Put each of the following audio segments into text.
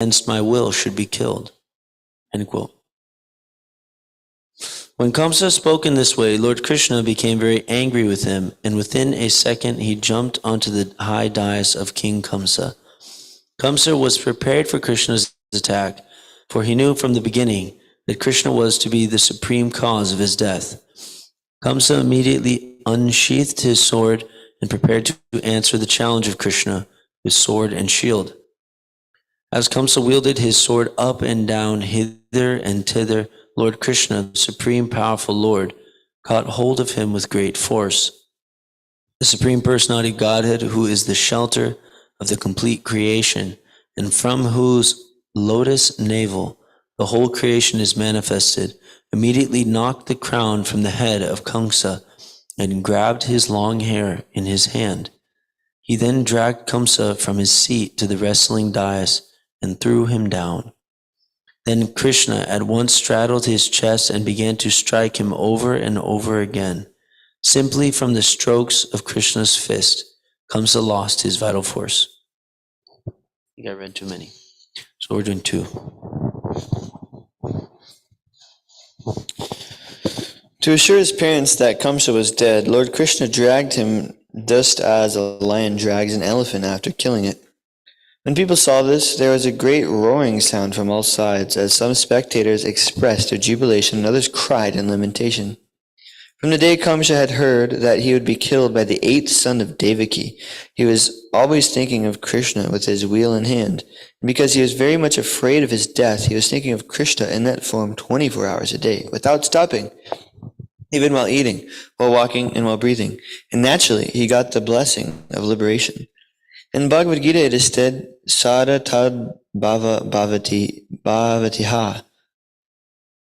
against my will should be killed." End quote. When Kamsa spoke in this way, Lord Krishna became very angry with him, and within a second he jumped onto the high dais of King Kamsa. Kamsa was prepared for Krishna's attack, for he knew from the beginning that Krishna was to be the supreme cause of his death. Kamsa immediately unsheathed his sword and prepared to answer the challenge of Krishna with sword and shield. As Kamsa wielded his sword up and down, hither and thither, Lord Krishna, the supreme powerful Lord, caught hold of him with great force. The Supreme Personality of Godhead, who is the shelter of the complete creation, and from whose lotus navel the whole creation is manifested, immediately knocked the crown from the head of Kamsa and grabbed his long hair in his hand. He then dragged Kamsa from his seat to the wrestling dais and threw him down. Then Krishna at once straddled his chest and began to strike him over and over again. Simply from the strokes of Krishna's fist, Kamsa lost his vital force. I think I read too many. So we're doing 2. To assure his parents that Kamsa was dead, Lord Krishna dragged him just as a lion drags an elephant after killing it. When people saw this, there was a great roaring sound from all sides, as some spectators expressed their jubilation and others cried in lamentation. From the day Kamsa had heard that he would be killed by the 8th son of Devaki, he was always thinking of Krishna with his wheel in hand. And because he was very much afraid of his death, he was thinking of Krishna in that form 24 hours a day, without stopping, even while eating, while walking, and while breathing. And naturally, he got the blessing of liberation. In Bhagavad Gita, it is said, "Sada tad bhava bhavatiha."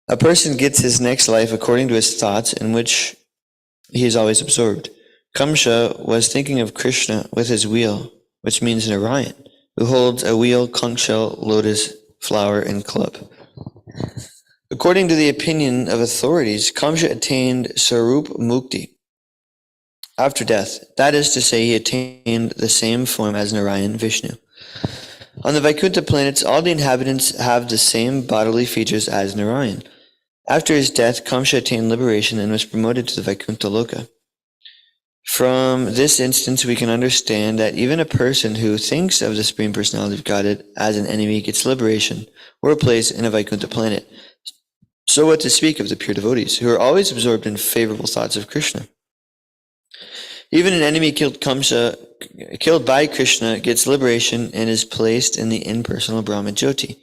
A person gets his next life according to his thoughts, in which he is always absorbed. Kamsa was thinking of Krishna with his wheel, which means Narayan, who holds a wheel, conch shell, lotus, flower, and club. According to the opinion of authorities, Kamsa attained Sarup Mukti after death. That is to say, he attained the same form as Narayan, Vishnu. On the Vaikuntha planets, all the inhabitants have the same bodily features as Narayan. After his death, Kamsa attained liberation and was promoted to the Vaikuntha Loka. From this instance, we can understand that even a person who thinks of the Supreme Personality of Godhead as an enemy gets liberation or a place in a Vaikuntha planet. So what to speak of the pure devotees, who are always absorbed in favorable thoughts of Krishna? Even an enemy killed by Krishna gets liberation and is placed in the impersonal Brahma Jyoti.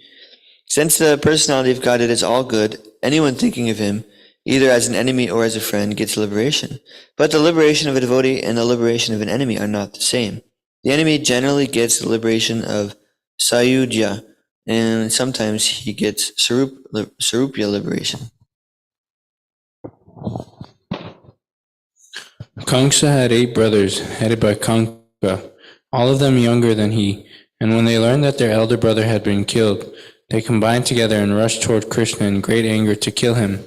Since the personality of Godhead is all good, anyone thinking of him, either as an enemy or as a friend, gets liberation. But the liberation of a devotee and the liberation of an enemy are not the same. The enemy generally gets the liberation of Sayujya, and sometimes he gets Sarupya liberation. Kamsa had 8 brothers, headed by Kanka, all of them younger than he, and when they learned that their elder brother had been killed, they combined together and rushed toward Krishna in great anger to kill him.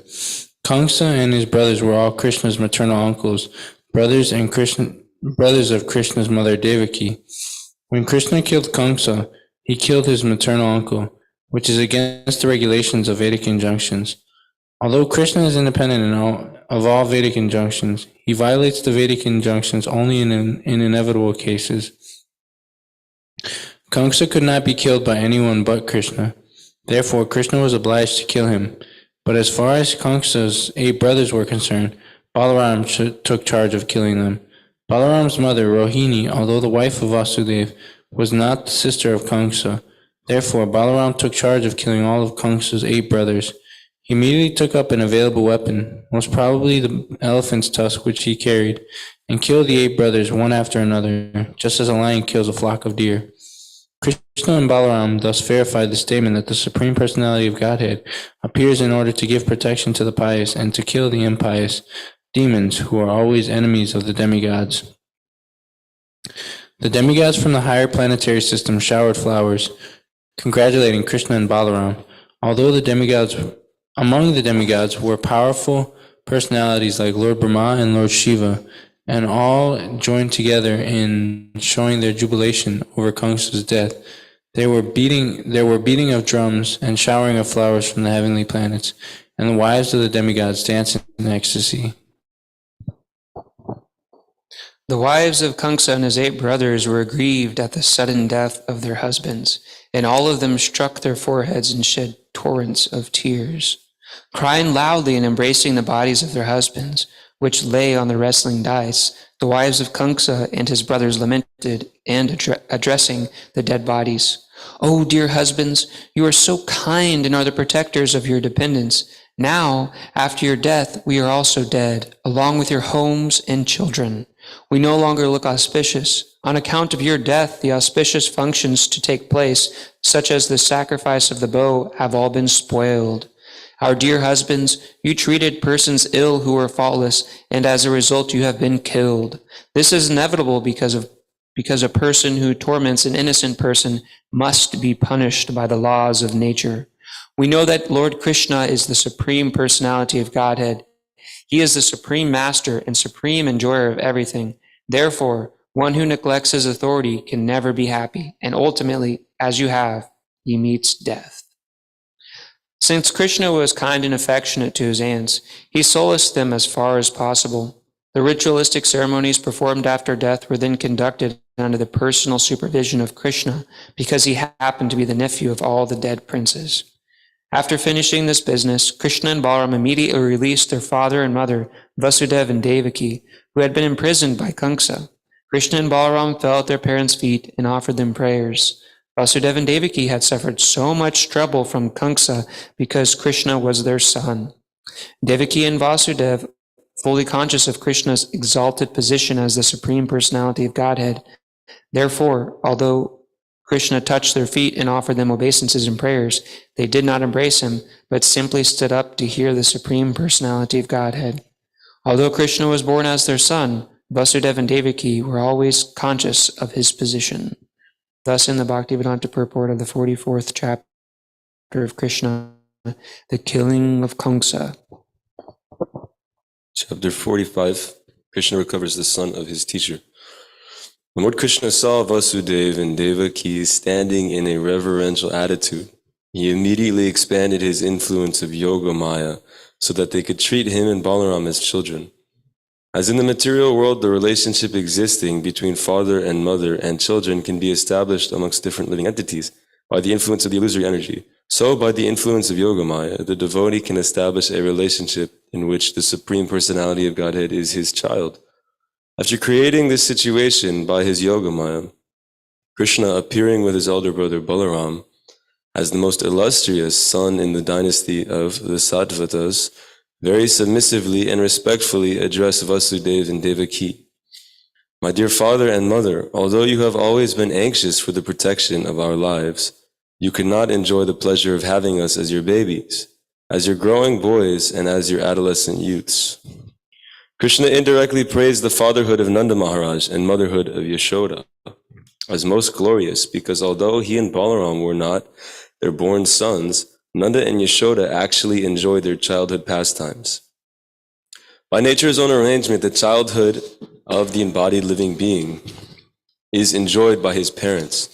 Kamsa and his brothers were all Krishna's maternal uncles, brothers of Krishna's mother Devaki. When Krishna killed Kamsa, he killed his maternal uncle, which is against the regulations of Vedic injunctions. Although Krishna is independent of all Vedic injunctions, he violates the Vedic injunctions only in inevitable cases. Kamsa could not be killed by anyone but Krishna. Therefore, Krishna was obliged to kill him. But as far as Kamsa's 8 brothers were concerned, Balaram took charge of killing them. Balaram's mother, Rohini, although the wife of Vasudeva, was not the sister of Kamsa. Therefore, Balaram took charge of killing all of Kamsa's 8 brothers. He immediately took up an available weapon, most probably the elephant's tusk which he carried, and killed the 8 brothers one after another, just as a lion kills a flock of deer. Krishna and Balaram thus verified the statement that the Supreme Personality of Godhead appears in order to give protection to the pious and to kill the impious demons who are always enemies of the demigods. The demigods from the higher planetary system showered flowers, congratulating Krishna and Balaram. Although among the demigods were powerful personalities like Lord Brahma and Lord Shiva, and all joined together in showing their jubilation over Kamsa's death. There were beating of drums and showering of flowers from the heavenly planets, and the wives of the demigods dancing in ecstasy. The wives of Kangsa and his 8 brothers were grieved at the sudden death of their husbands, and all of them struck their foreheads and shed torrents of tears, crying loudly and embracing the bodies of their husbands, which lay on the wrestling dice. The wives of Kangsa and his brothers lamented, and addressing the dead bodies, "O dear husbands, you are so kind and are the protectors of your dependents. Now, after your death, we are also dead, along with your homes and children. We no longer look auspicious. On account of your death, the auspicious functions to take place, such as the sacrifice of the bow, have all been spoiled. Our dear husbands, you treated persons ill who were faultless, and as a result you have been killed. This is inevitable because a person who torments an innocent person must be punished by the laws of nature. We know that Lord Krishna is the Supreme Personality of Godhead. He is the Supreme Master and Supreme Enjoyer of everything. Therefore, one who neglects his authority can never be happy, and ultimately, as you have, he meets death." Since Krishna was kind and affectionate to his aunts, he solaced them as far as possible. The ritualistic ceremonies performed after death were then conducted under the personal supervision of Krishna, because he happened to be the nephew of all the dead princes. After finishing this business, Krishna and Balaram immediately released their father and mother, Vasudeva and Devaki, who had been imprisoned by Kangsa. Krishna and Balaram fell at their parents' feet and offered them prayers. Vasudeva and Devaki had suffered so much trouble from Kangsa because Krishna was their son. Devaki and Vasudeva, fully conscious of Krishna's exalted position as the Supreme Personality of Godhead, therefore, although Krishna touched their feet and offered them obeisances and prayers, they did not embrace him, but simply stood up to hear the Supreme Personality of Godhead. Although Krishna was born as their son, Vasudeva and Devaki were always conscious of his position. Thus, in the Bhaktivedanta purport of the 44th chapter of Krishna, the killing of Kangsa. Chapter 45, Krishna recovers the son of his teacher. When Lord Krishna saw Vasudeva and Devaki standing in a reverential attitude, he immediately expanded his influence of Yoga Maya so that they could treat him and Balaram as children. As in the material world, the relationship existing between father and mother and children can be established amongst different living entities by the influence of the illusory energy. So, by the influence of Yoga Maya, the devotee can establish a relationship in which the Supreme Personality of Godhead is his child. After creating this situation by his Yoga Maya, Krishna, appearing with his elder brother Balaram as the most illustrious son in the dynasty of the Sattvatas, very submissively and respectfully addressed Vasudeva and Devaki. "My dear father and mother, although you have always been anxious for the protection of our lives, you could not enjoy the pleasure of having us as your babies, as your growing boys, and as your adolescent youths." Krishna indirectly praised the fatherhood of Nanda Maharaj and motherhood of Yashoda as most glorious, because although he and Balaram were not their born sons, Nanda and Yashoda actually enjoyed their childhood pastimes. By nature's own arrangement, the childhood of the embodied living being is enjoyed by his parents.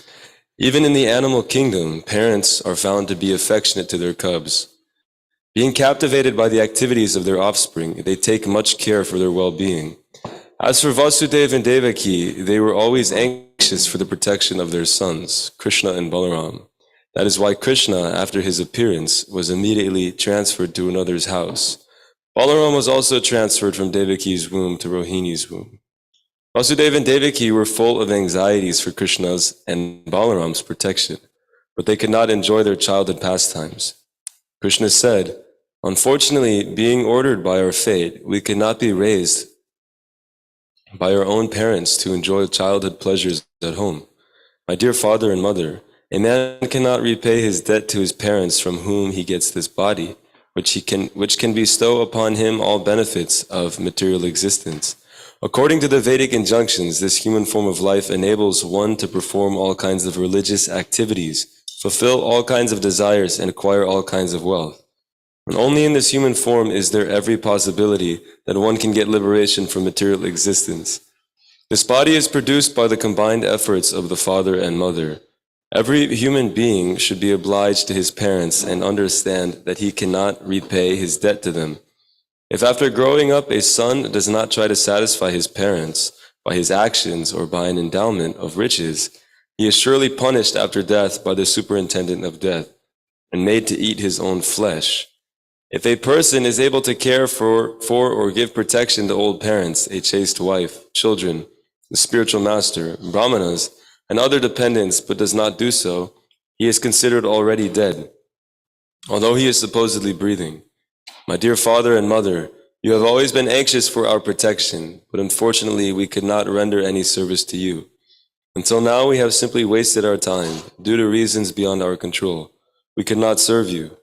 Even in the animal kingdom, parents are found to be affectionate to their cubs. Being captivated by the activities of their offspring, they take much care for their well-being. As for Vasudeva and Devaki, they were always anxious for the protection of their sons, Krishna and Balaram. That is why Krishna, after his appearance, was immediately transferred to another's house. Balaram was also transferred from Devaki's womb to Rohini's womb. Vasudeva and Devaki were full of anxieties for Krishna's and Balaram's protection, but they could not enjoy their childhood pastimes. Krishna said, "Unfortunately, being ordered by our fate, we cannot be raised by our own parents to enjoy childhood pleasures at home. My dear father and mother, a man cannot repay his debt to his parents from whom he gets this body, which can bestow upon him all benefits of material existence. According to the Vedic injunctions, this human form of life enables one to perform all kinds of religious activities, fulfill all kinds of desires, and acquire all kinds of wealth. And only in this human form is there every possibility that one can get liberation from material existence. This body is produced by the combined efforts of the father and mother. Every human being should be obliged to his parents and understand that he cannot repay his debt to them. If after growing up a son does not try to satisfy his parents by his actions or by an endowment of riches, he is surely punished after death by the superintendent of death and made to eat his own flesh. If a person is able to care for or give protection to old parents, a chaste wife, children, the spiritual master, brahmanas, and other dependents, but does not do so, he is considered already dead, although he is supposedly breathing. My dear father and mother, you have always been anxious for our protection, but unfortunately we could not render any service to you. Until now we have simply wasted our time, due to reasons beyond our control. We could not serve you.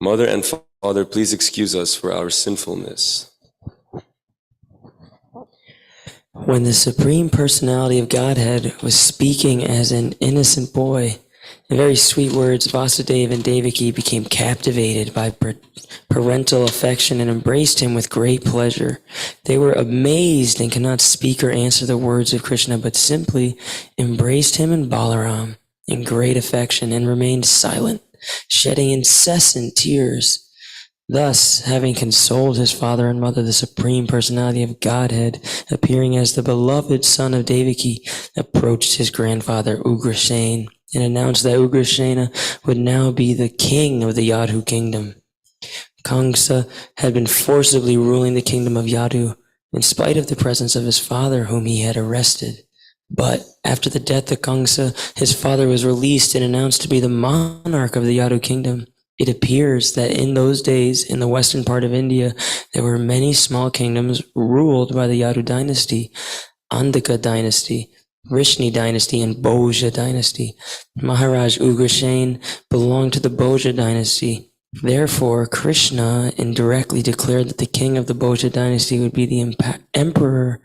Mother and Father, please excuse us for our sinfulness. When the Supreme Personality of Godhead was speaking as an innocent boy, in very sweet words, Vasudeva and Devaki became captivated by parental affection and embraced him with great pleasure. They were amazed and could not speak or answer the words of Krishna, but simply embraced him and Balaram in great affection and remained silent, shedding incessant tears. Thus, having consoled his father and mother, the Supreme Personality of Godhead, appearing as the beloved son of Devaki, approached his grandfather Ugrasena and announced that Ugrasena would now be the king of the Yadu kingdom. Kamsa had been forcibly ruling the kingdom of Yadu in spite of the presence of his father, whom he had arrested. But after the death of Kamsa, his father was released and announced to be the monarch of the Yadu kingdom. It appears that in those days, in the western part of India, there were many small kingdoms ruled by the Yadu dynasty, Andhika dynasty, Vrishni dynasty, and Bhoja dynasty. Maharaj Ugrasena belonged to the Bhoja dynasty. Therefore, Krishna indirectly declared that the king of the Bhoja dynasty would be the emperor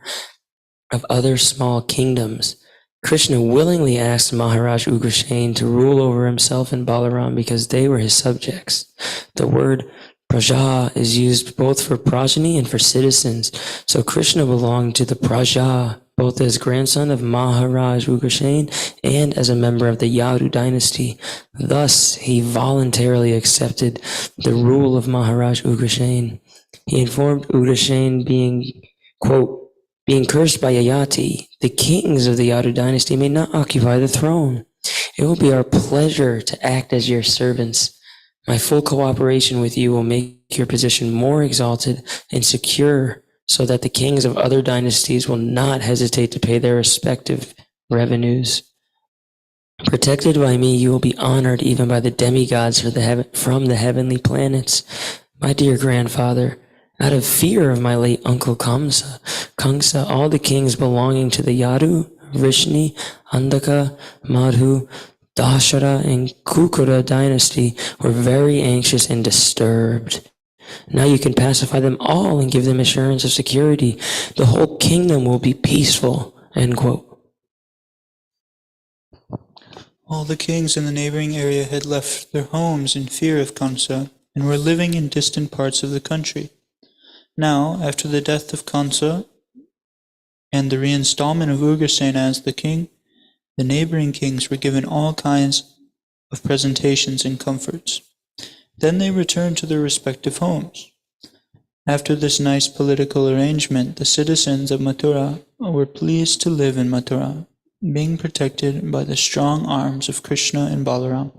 of other small kingdoms. Krishna willingly asked Maharaj Ugrasena to rule over himself and Balaram because they were his subjects. The word Praja is used both for progeny and for citizens, so Krishna belonged to the Praja, both as grandson of Maharaj Ugrasena and as a member of the Yadu dynasty. Thus, he voluntarily accepted the rule of Maharaj Ugrasena. He informed Ugrasena being, quote, being cursed by Yayati, the kings of the Yadu dynasty may not occupy the throne. It will be our pleasure to act as your servants. My full cooperation with you will make your position more exalted and secure, so that the kings of other dynasties will not hesitate to pay their respective revenues. Protected by me, you will be honored even by the demigods from the heavenly planets. My dear grandfather, out of fear of my late uncle Kamsa, all the kings belonging to the Yadu, Vrishni, Andhaka, Madhu, Dashara, and Kukura dynasty were very anxious and disturbed. Now you can pacify them all and give them assurance of security. The whole kingdom will be peaceful. End quote. All the kings in the neighboring area had left their homes in fear of Kamsa and were living in distant parts of the country. Now, after the death of Kamsa and the reinstallment of Ugrasena as the king, the neighboring kings were given all kinds of presentations and comforts. Then they returned to their respective homes. After this nice political arrangement, the citizens of Mathura were pleased to live in Mathura, being protected by the strong arms of Krishna and Balaram.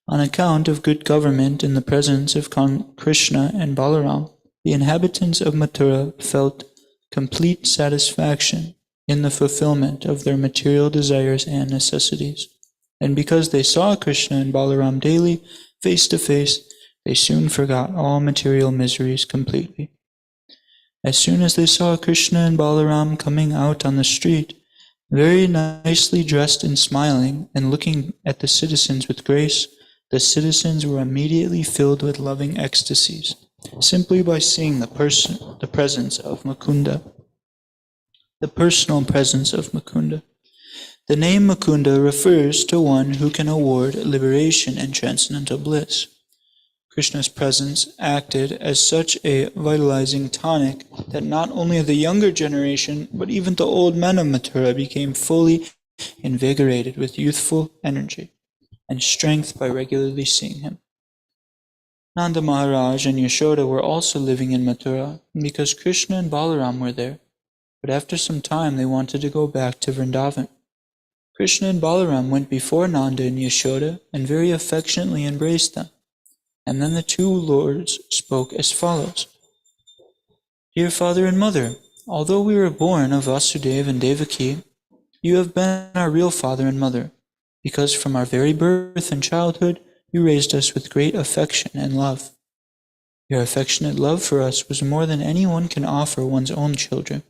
On account of good government in the presence of Krishna and Balaram, the inhabitants of Mathura felt complete satisfaction in the fulfillment of their material desires and necessities. And because they saw Krishna and Balaram daily, face to face, they soon forgot all material miseries completely. As soon as they saw Krishna and Balaram coming out on the street, very nicely dressed and smiling, and looking at the citizens with grace, the citizens were immediately filled with loving ecstasies, simply by seeing the presence of Mukunda, the personal presence of Mukunda. The name Mukunda refers to one who can award liberation and transcendental bliss. Krishna's presence acted as such a vitalizing tonic that not only the younger generation, but even the old men of Mathura became fully invigorated with youthful energy and strength by regularly seeing him. Nanda Maharaj and Yashoda were also living in Mathura because Krishna and Balaram were there, but after some time they wanted to go back to Vrindavan. Krishna and Balaram went before Nanda and Yashoda and very affectionately embraced them. And then the two lords spoke as follows. Dear father and mother, although we were born of Vasudeva and Devaki, you have been our real father and mother, because from our very birth and childhood you raised us with great affection and love. Your affectionate love for us was more than anyone can offer one's own children.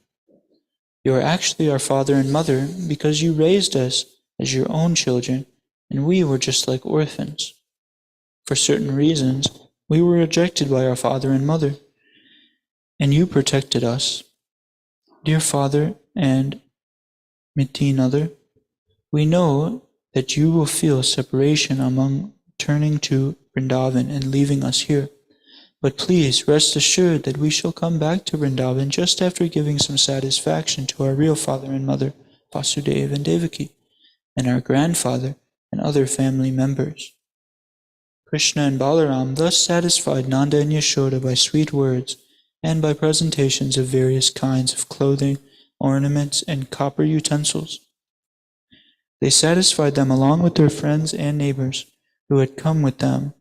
You are actually our father and mother because you raised us as your own children, and we were just like orphans. For certain reasons, we were rejected by our father and mother, and you protected us. Dear father and Mitinother, we know that you will feel separation among turning to Vrindavan and leaving us here. But please rest assured that we shall come back to Vrindavan just after giving some satisfaction to our real father and mother, Vasudeva and Devaki, and our grandfather and other family members. Krishna and Balaram thus satisfied Nanda and Yashoda by sweet words and by presentations of various kinds of clothing, ornaments, and copper utensils. They satisfied them along with their friends and neighbors who had come with them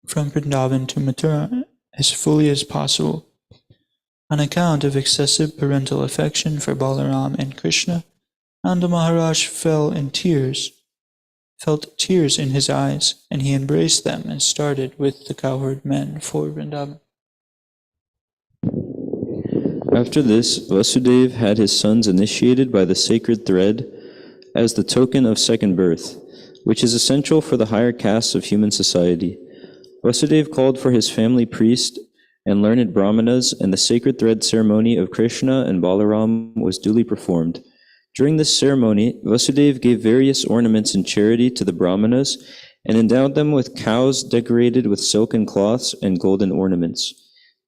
from Vrindavan to Mathura as fully as possible. On account of excessive parental affection for Balaram and Krishna, Nanda Maharaj felt tears in his eyes, and he embraced them and started with the cowherd men for Vrindavan. After this, Vasudeva had his sons initiated by the sacred thread as the token of second birth, which is essential for the higher castes of human society. Vasudeva called for his family priest and learned brahmanas, and the sacred thread ceremony of Krishna and Balaram was duly performed. During this ceremony, Vasudeva gave various ornaments in charity to the brahmanas and endowed them with cows decorated with silken cloths and golden ornaments.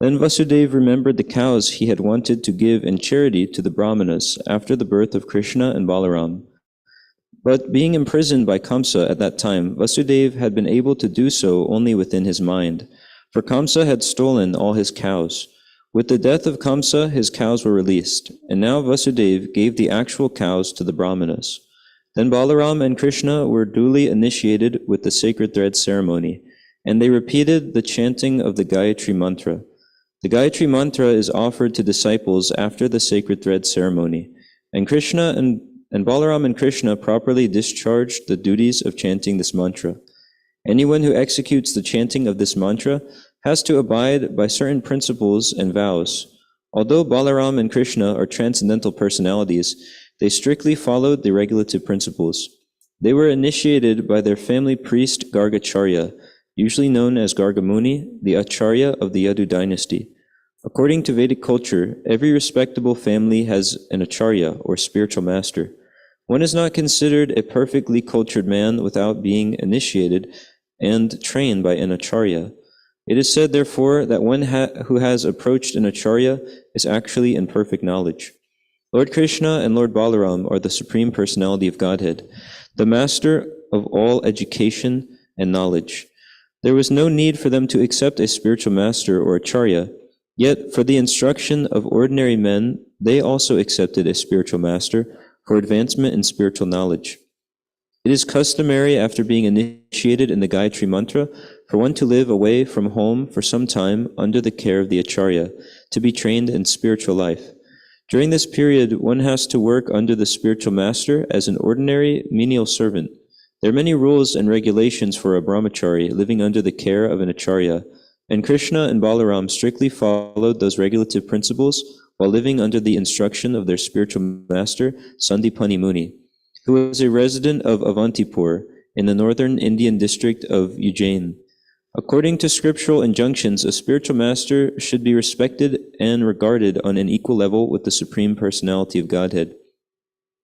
Then Vasudeva remembered the cows he had wanted to give in charity to the brahmanas after the birth of Krishna and Balaram. But being imprisoned by Kamsa at that time, Vasudeva had been able to do so only within his mind, for Kamsa had stolen all his cows. With the death of Kamsa, his cows were released, and now Vasudeva gave the actual cows to the brahmanas. Then Balaram and Krishna were duly initiated with the sacred thread ceremony, and they repeated the chanting of the Gayatri mantra. The Gayatri mantra is offered to disciples after the sacred thread ceremony, and Balaram and Krishna properly discharged the duties of chanting this mantra. Anyone who executes the chanting of this mantra has to abide by certain principles and vows. Although Balaram and Krishna are transcendental personalities, they strictly followed the regulative principles. They were initiated by their family priest Gargacharya, usually known as Gargamuni, the Acharya of the Yadu dynasty. According to Vedic culture, every respectable family has an Acharya, or spiritual master. One is not considered a perfectly cultured man without being initiated and trained by an Acharya. It is said, therefore, that one who has approached an Acharya is actually in perfect knowledge. Lord Krishna and Lord Balaram are the Supreme Personality of Godhead, the master of all education and knowledge. There was no need for them to accept a spiritual master or Acharya, yet for the instruction of ordinary men, they also accepted a spiritual master for advancement in spiritual knowledge. It is customary, after being initiated in the Gayatri mantra, for one to live away from home for some time under the care of the Acharya, to be trained in spiritual life. During this period, one has to work under the spiritual master as an ordinary menial servant. There are many rules and regulations for a brahmachari living under the care of an Acharya, and Krishna and Balaram strictly followed those regulative principles while living under the instruction of their spiritual master, Sandipani Muni, who was a resident of Avantipur in the northern Indian district of Ujjain. According to scriptural injunctions, a spiritual master should be respected and regarded on an equal level with the Supreme Personality of Godhead.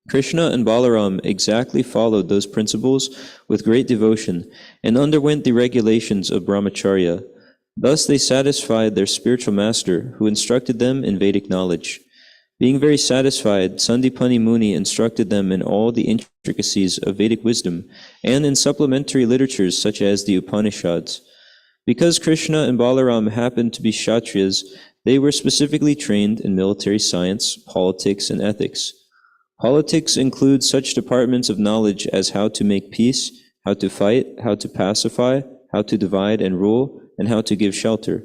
Krishna and Balaram exactly followed those principles with great devotion and underwent the regulations of brahmacharya. Thus they satisfied their spiritual master, who instructed them in Vedic knowledge. Being very satisfied, Sandipani Muni instructed them in all the intricacies of Vedic wisdom and in supplementary literatures such as the Upanishads. Because Krishna and Balaram happened to be Kshatriyas, they were specifically trained in military science, politics, and ethics. Politics includes such departments of knowledge as how to make peace, how to fight, how to pacify, how to divide and rule, and how to give shelter.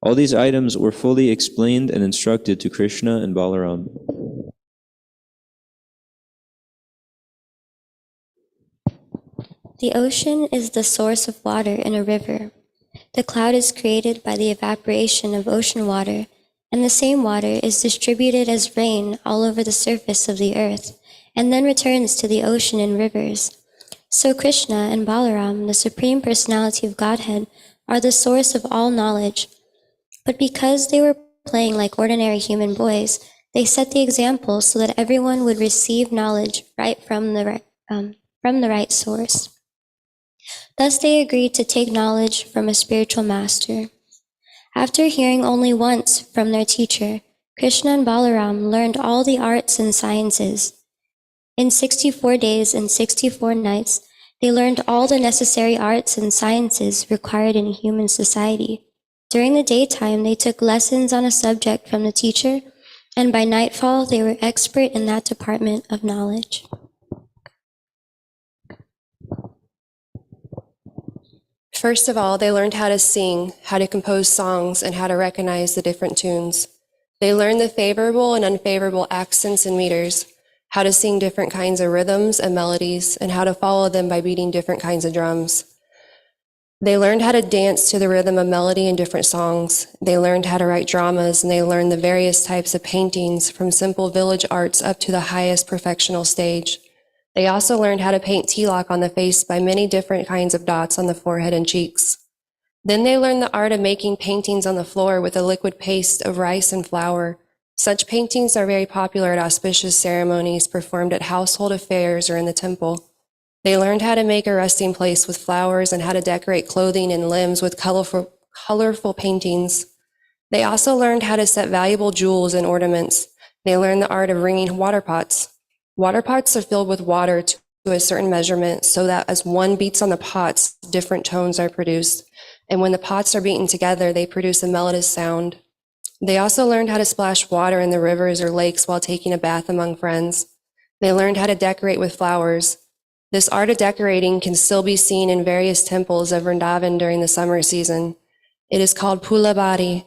All these items were fully explained and instructed to Krishna and Balaram. The ocean is the source of water in a river. The cloud is created by the evaporation of ocean water, and the same water is distributed as rain all over the surface of the earth, and then returns to the ocean in rivers. So Krishna and Balaram, the Supreme Personality of Godhead, are the source of all knowledge. But because they were playing like ordinary human boys, they set the example so that everyone would receive knowledge right from the right source. Thus they agreed to take knowledge from a spiritual master. After hearing only once from their teacher, Krishna and Balaram learned all the arts and sciences. In 64 days and 64 nights, they learned all the necessary arts and sciences required in human society. During the daytime, they took lessons on a subject from the teacher, and by nightfall, they were expert in that department of knowledge. First of all, they learned how to sing, how to compose songs, and how to recognize the different tunes. They learned the favorable and unfavorable accents and meters, how to sing different kinds of rhythms and melodies, and how to follow them by beating different kinds of drums. They learned how to dance to the rhythm of melody in different songs. They learned how to write dramas, and they learned the various types of paintings from simple village arts up to the highest perfectional stage. They also learned how to paint tilak on the face by many different kinds of dots on the forehead and cheeks. Then they learned the art of making paintings on the floor with a liquid paste of rice and flour. Such paintings are very popular at auspicious ceremonies performed at household affairs or in the temple. They learned how to make a resting place with flowers and how to decorate clothing and limbs with colorful paintings. They also learned how to set valuable jewels and ornaments. They learned the art of ringing water pots. Water pots are filled with water to a certain measurement so that as one beats on the pots, different tones are produced. And when the pots are beaten together, they produce a melodious sound. They also learned how to splash water in the rivers or lakes while taking a bath among friends. They learned how to decorate with flowers. This art of decorating can still be seen in various temples of Vrindavan during the summer season. It is called Pulabari.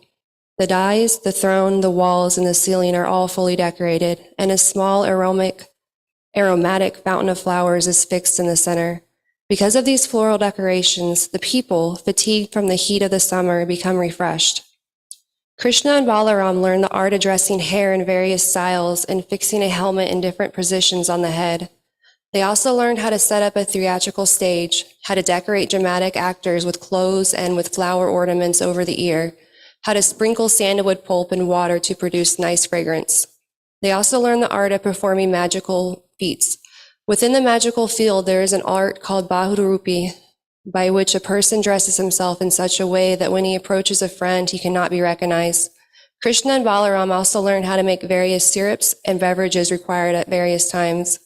The dais, the throne, the walls, and the ceiling are all fully decorated, and a small aromatic fountain of flowers is fixed in the center. Because of these floral decorations, the people, fatigued from the heat of the summer, become refreshed. Krishna and Balaram learned the art of dressing hair in various styles and fixing a helmet in different positions on the head. They also learned how to set up a theatrical stage, how to decorate dramatic actors with clothes and with flower ornaments over the ear, how to sprinkle sandalwood pulp in water to produce nice fragrance. They also learned the art of performing magical feats. Within the magical field, there is an art called Bahurupi, by which a person dresses himself in such a way that when he approaches a friend, he cannot be recognized. Krishna and Balaram also learned how to make various syrups and beverages required at various times,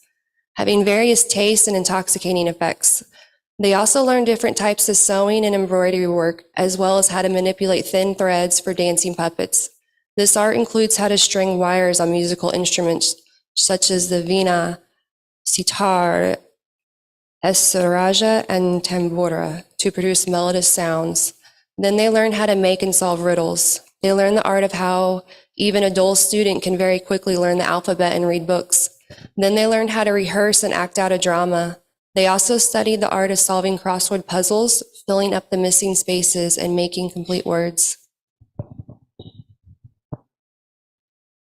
having various tastes and intoxicating effects. They also learned different types of sewing and embroidery work, as well as how to manipulate thin threads for dancing puppets. This art includes how to string wires on musical instruments, such as the veena, sitar, esaraja, and tambura, to produce melodious sounds. Then they learned how to make and solve riddles. They learned the art of how even a dull student can very quickly learn the alphabet and read books. Then they learned how to rehearse and act out a drama. They also studied the art of solving crossword puzzles, filling up the missing spaces, and making complete words.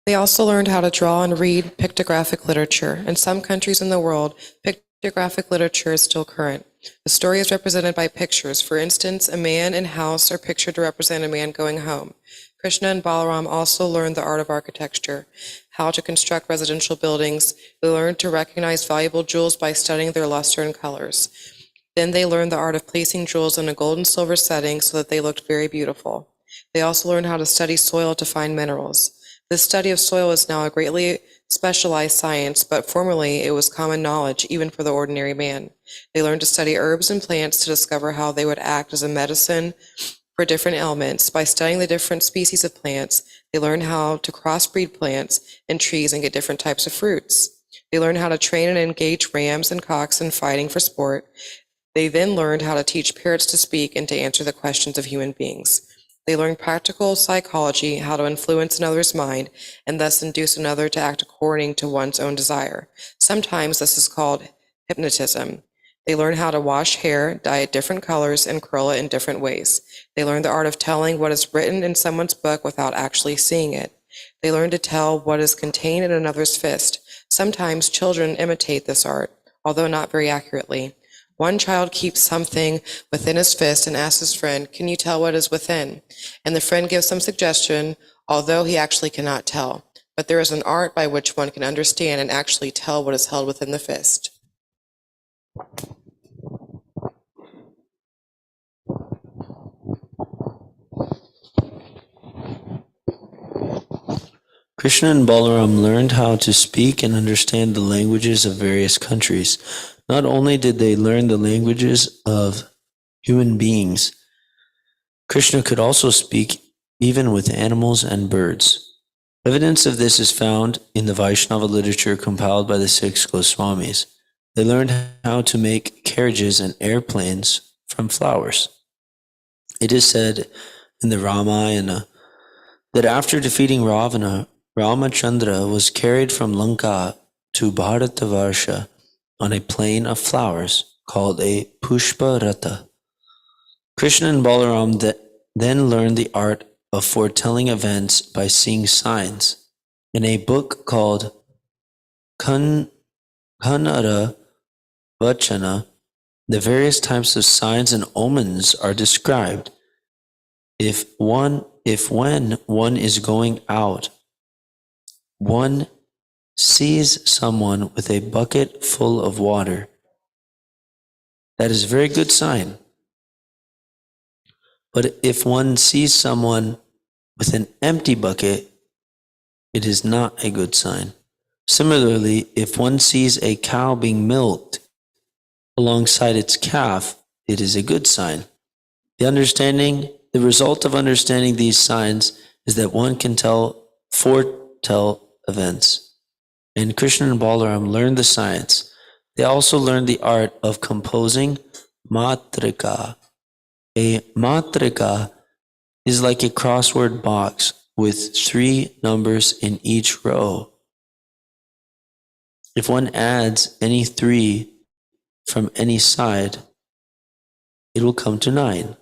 They also learned how to draw and read pictographic literature. In some countries in the world, pictographic literature is still current. The story is represented by pictures. For instance, a man and house are pictured to represent a man going home. Krishna and Balaram also learned the art of architecture, how to construct residential buildings. They learned to recognize valuable jewels by studying their luster and colors. Then they learned the art of placing jewels in a gold and silver setting so that they looked very beautiful. They also learned how to study soil to find minerals. The study of soil is now a greatly specialized science, but formerly it was common knowledge even for the ordinary man. They learned to study herbs and plants to discover how they would act as a medicine for different ailments. By studying the different species of plants, they learned how to crossbreed plants and trees and get different types of fruits. They learned how to train and engage rams and cocks in fighting for sport. They then learned how to teach parrots to speak and to answer the questions of human beings. They learned practical psychology, how to influence another's mind, and thus induce another to act according to one's own desire. Sometimes this is called hypnotism. They learn how to wash hair, dye it different colors, and curl it in different ways. They learn the art of telling what is written in someone's book without actually seeing it. They learn to tell what is contained in another's fist. Sometimes children imitate this art, although not very accurately. One child keeps something within his fist and asks his friend, "Can you tell what is within?" And the friend gives some suggestion, although he actually cannot tell. But there is an art by which one can understand and actually tell what is held within the fist. Krishna and Balaram learned how to speak and understand the languages of various countries. Not only did they learn the languages of human beings, Krishna could also speak even with animals and birds. Evidence of this is found in the Vaishnava literature compiled by the six Goswamis. They learned how to make carriages and airplanes from flowers. It is said in the Ramayana that after defeating Ravana, Ramachandra was carried from Lanka to Bharatavarsha on a plain of flowers called a Pushpa Ratha. Krishna and Balaram then learned the art of foretelling events by seeing signs. In a book called Kannada Vachana, the various types of signs and omens are described. If when one is going out, one sees someone with a bucket full of water, that is a very good sign. But if one sees someone with an empty bucket, it is not a good sign. Similarly, if one sees a cow being milked alongside its calf, it is a good sign. The result of understanding these signs is that one can foretell events. And Krishna and Balaram learned the science. They also learned the art of composing matrika. A matrika is like a crossword box with 3 numbers in each row. If one adds any 3 from any side, it will come to 9.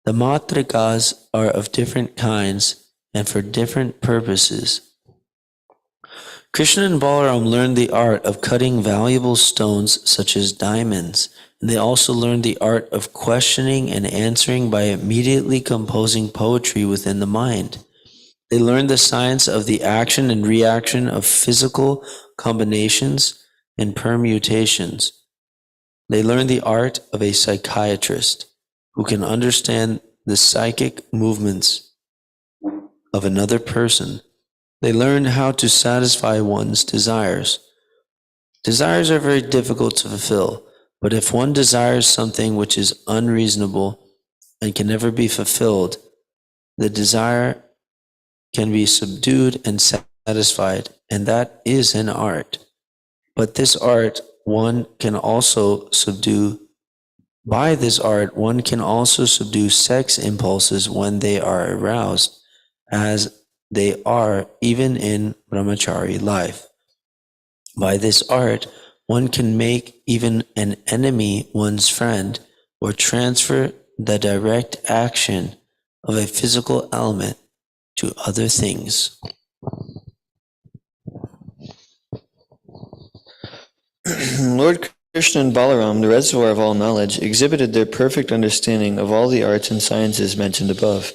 The matrikas are of different kinds and for different purposes. Krishna and Balaram learned the art of cutting valuable stones such as diamonds, and they also learned the art of questioning and answering by immediately composing poetry within the mind. They learned the science of the action and reaction of physical combinations and permutations. They learned the art of a psychiatrist who can understand the psychic movements of another person. They learned how to satisfy one's desires. Desires are very difficult to fulfill, but if one desires something which is unreasonable and can never be fulfilled, the desire can be subdued and satisfied, and that is an art. But this art, one can also subdue sex impulses when they are aroused, as they are even in brahmachari life. By this art, one can make even an enemy one's friend or transfer the direct action of a physical element to other things. Lord Krishna and Balaram, the reservoir of all knowledge, exhibited their perfect understanding of all the arts and sciences mentioned above.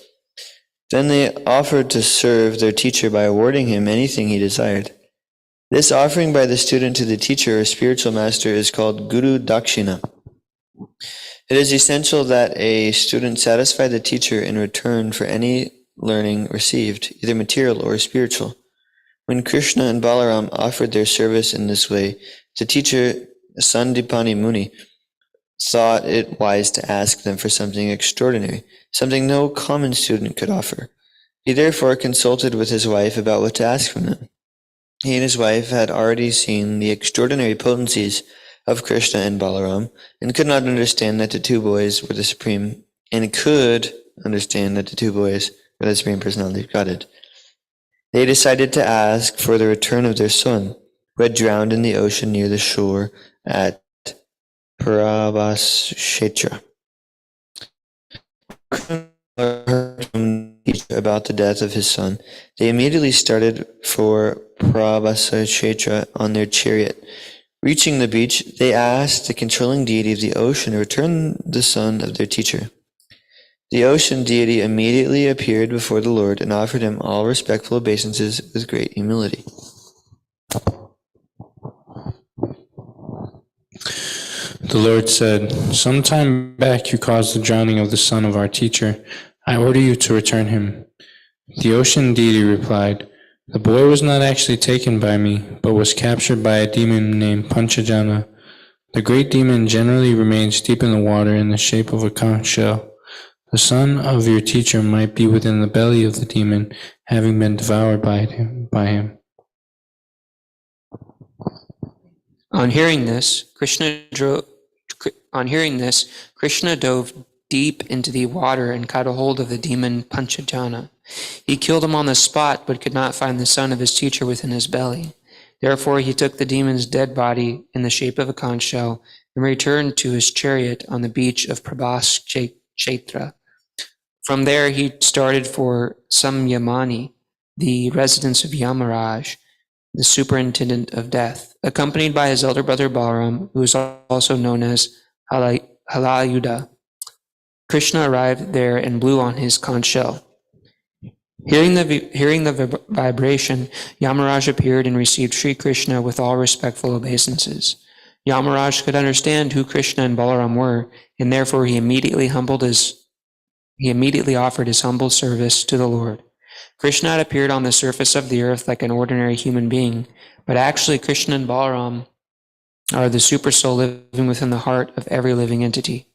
Then they offered to serve their teacher by awarding him anything he desired. This offering by the student to the teacher or spiritual master is called Guru Dakshina. It is essential that a student satisfy the teacher in return for any learning received, either material or spiritual. When Krishna and Balaram offered their service in this way, the teacher Sandipani Muni thought it wise to ask them for something extraordinary, something no common student could offer. He therefore consulted with his wife about what to ask from them. He and his wife had already seen the extraordinary potencies of Krishna and Balaram, and could not understand that the two boys were the supreme, personality of Godhead. They decided to ask for the return of their son, who had drowned in the ocean near the shore at Parabhashetra. Heard from the teacher about the death of his son. They immediately started for Parabhashetra on their chariot. Reaching the beach, they asked the controlling deity of the ocean to return the son of their teacher. The ocean deity immediately appeared before the Lord and offered him all respectful obeisances with great humility. The Lord said, "Some time back you caused the drowning of the son of our teacher. I order you to return him." The ocean deity replied, "The boy was not actually taken by me, but was captured by a demon named Panchajana. The great demon generally remains deep in the water in the shape of a conch shell. The son of your teacher might be within the belly of the demon, having been devoured by him." On hearing this, Krishna dove deep into the water and caught a hold of the demon Panchajana. He killed him on the spot, but could not find the son of his teacher within his belly. Therefore he took the demon's dead body in the shape of a conch shell and returned to his chariot on the beach of Prabhashetra. From there he started for Samyamani, the residence of Yamaraj, the superintendent of death, accompanied by his elder brother Balaram, who is also known as Halayuda. Krishna arrived there and blew on his conch shell. Hearing the vibration, Yamaraj appeared and received Sri Krishna with all respectful obeisances. Yamaraj could understand who Krishna and Balaram were, and therefore he immediately offered his humble service to the Lord. Krishna had appeared on the surface of the earth like an ordinary human being, but actually Krishna and Balaram are the super soul living within the heart of every living entity.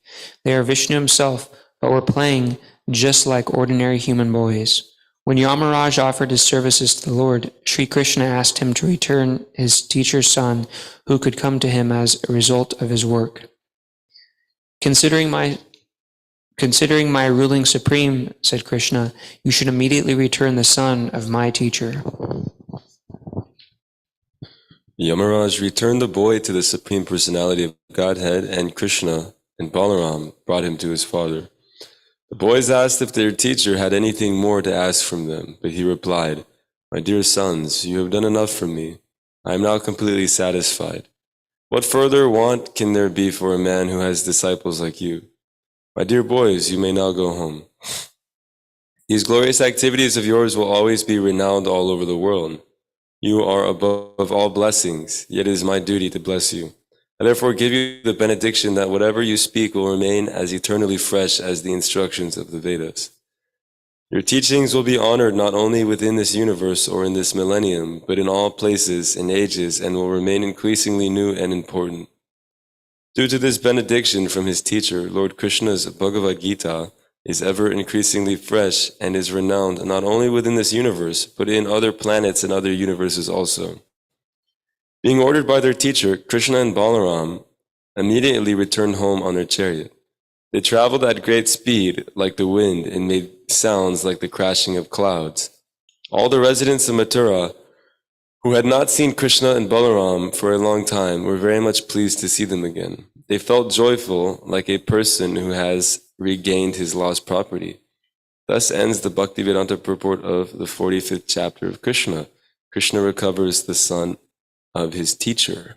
They are Vishnu himself, but were playing just like ordinary human boys. When Yamaraj offered his services to the Lord, Sri Krishna asked him to return his teacher's son, who could come to him as a result of his work. Considering my ruling supreme, said Krishna, you should immediately return the son of my teacher. Yamaraj returned the boy to the Supreme Personality of Godhead, and Krishna and Balaram brought him to his father. The boys asked if their teacher had anything more to ask from them, but he replied, "My dear sons, you have done enough for me. I am now completely satisfied. What further want can there be for a man who has disciples like you? My dear boys, you may now go home. These glorious activities of yours will always be renowned all over the world. You are above all blessings, yet it is my duty to bless you. I therefore give you the benediction that whatever you speak will remain as eternally fresh as the instructions of the Vedas. Your teachings will be honored not only within this universe or in this millennium, but in all places and ages, and will remain increasingly new and important. Due to this benediction from his teacher, Lord Krishna's Bhagavad Gita is ever increasingly fresh and is renowned not only within this universe, but in other planets and other universes also." Being ordered by their teacher, Krishna and Balaram immediately returned home on their chariot. They traveled at great speed like the wind and made sounds like the crashing of clouds. All the residents of Mathura, who had not seen Krishna and Balaram for a long time, were very much pleased to see them again. They felt joyful like a person who has regained his lost property. Thus ends the Bhaktivedanta purport of the 45th chapter of Krishna. Krishna recovers the son of his teacher.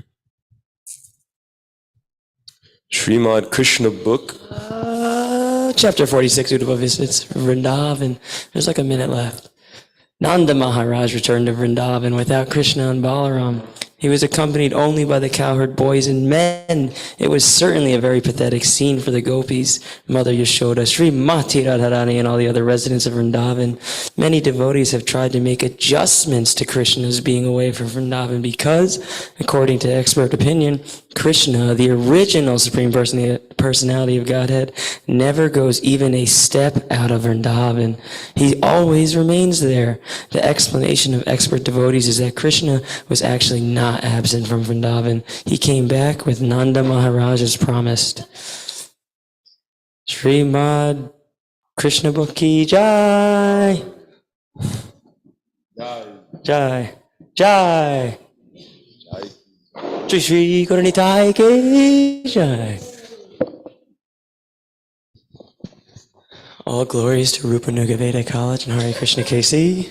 Srimad Krishna book. Chapter 46, Uddhava visits Vrindavan. There's like a minute left. Nanda Maharaj returned to Vrindavan without Krishna and Balaram. He was accompanied only by the cowherd boys and men. It was certainly a very pathetic scene for the gopis, Mother Yashoda, Sri Mati Radharani, and all the other residents of Vrindavan. Many devotees have tried to make adjustments to Krishna's being away from Vrindavan because, according to expert opinion, Krishna, the original Supreme Personality of Godhead, never goes even a step out of Vrindavan. He always remains there. The explanation of expert devotees is that Krishna was actually not absent from Vrindavan. He came back with Nanda Maharaj as promised. Srimad Krishna Book ki Jai. Jai. Jai. Shri Shri Gauranitai ki Jai. All glories to Rupa Nuga Veda College and Hare Krishna KC.